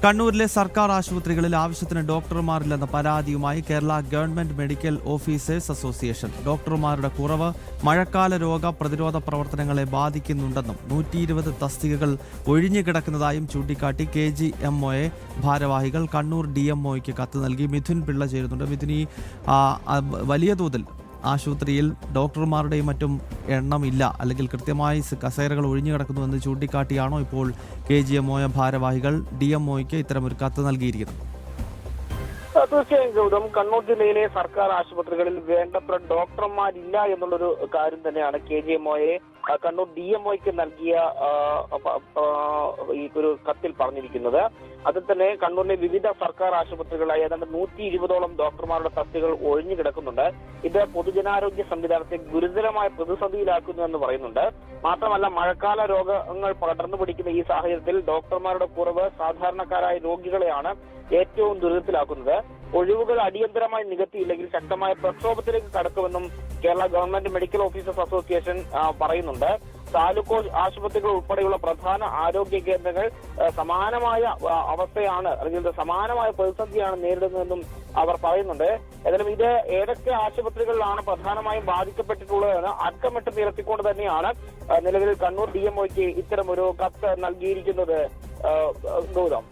കണ്ണൂരിലെ സർക്കാർ ആശുപത്രികളിൽ ആവശ്യത്തിന് ഡോക്ടർമാരില്ലെന്ന പരാതിയുമായി Kerala government medical officers association. ഡോക്ടർമാരുടെ കുറവ് മഴക്കാല രോഗ പ്രതിരോധ പ്രവർത്തനങ്ങളെ ബാധിക്കുന്നുണ്ടെന്നും 120 തസ്തികകൾ ഒഴിഞ്ഞുകിടക്കുന്നതായും ചൂണ്ടിക്കാട്ടി KGMOA ഭാരവാഹികൾ കണ്ണൂർ DMOയ്ക്ക് കത്ത് നൽകി. മിഥുൻ പിള്ള ചേരുന്നുണ്ട്. മിഥുൻ, ഈ വലിയ തോതിൽ ആശുപത്രിയിൽ ഡോക്ടർമാരുടെയും മറ്റും എണ്ണമില്ല, അല്ലെങ്കിൽ കൃത്യമായി കസേരകൾ ഒഴിഞ്ഞു കിടക്കുന്നുവെന്ന് ചൂണ്ടിക്കാട്ടിയാണോ ഇപ്പോൾ KGMOA ഭാരവാഹികൾ DMOയ്ക്ക് ഇത്തരമൊരു കത്ത് നൽകിയിരിക്കുന്നത്? തീർച്ചയായും ഗൗതം, കണ്ണൂർ ജില്ലയിലെ സർക്കാർ ആശുപത്രികളിൽ വേണ്ടത്ര ഡോക്ടർമാരില്ല എന്നുള്ളൊരു കാര്യം തന്നെയാണ് KGMOA കണ്ണൂർ DMOയ്ക്ക് നൽകിയ ഈ ഒരു കത്തിൽ പറഞ്ഞിരിക്കുന്നത്. അതിൽ തന്നെ കണ്ണൂരിലെ വിവിധ സർക്കാർ ആശുപത്രികളായി ഏതാണ്ട് 120ഓളം ഡോക്ടർമാരുടെ തസ്തികകൾ ഒഴിഞ്ഞു കിടക്കുന്നുണ്ട്. ഇത് പൊതുജനാരോഗ്യ സംവിധാനത്തെ ഗുരുതരമായ പ്രതിസന്ധിയിലാക്കുന്നു എന്ന് പറയുന്നുണ്ട്. മാത്രമല്ല, മഴക്കാല രോഗങ്ങൾ പടർന്നു പിടിക്കുന്ന ഈ സാഹചര്യത്തിൽ ഡോക്ടർമാരുടെ കുറവ് സാധാരണക്കാരായ രോഗികളെയാണ് ഏറ്റവും ദുരിതത്തിലാക്കുന്നത്. ഒഴിവുകൾ അടിയന്തരമായി നികത്തിയില്ലെങ്കിൽ ശക്തമായ പ്രക്ഷോഭത്തിലേക്ക് കടക്കുമെന്നും Kerala government medical officers association പറയുന്നുണ്ട്. താലൂക്ക് ആശുപത്രികൾ ഉൾപ്പെടെയുള്ള പ്രധാന ആരോഗ്യ കേന്ദ്രങ്ങൾ സമാനമായ അവസ്ഥയാണ്, അല്ലെങ്കിൽ സമാനമായ പ്രതിസന്ധിയാണ് നേരിടുന്നതെന്നും അവർ പറയുന്നുണ്ട്. ഏതായാലും ഇത് ഏതൊക്കെ ആശുപത്രികളിലാണ് പ്രധാനമായും ബാധിക്കപ്പെട്ടിട്ടുള്ളതെന്ന് അക്കമിട്ട് നിരത്തിക്കൊണ്ട് തന്നെയാണ് നിലവിൽ കണ്ണൂർ DMOയ്ക്ക് ഇത്തരം ഒരു കത്ത് നൽകിയിരിക്കുന്നത്. ഗൗതം.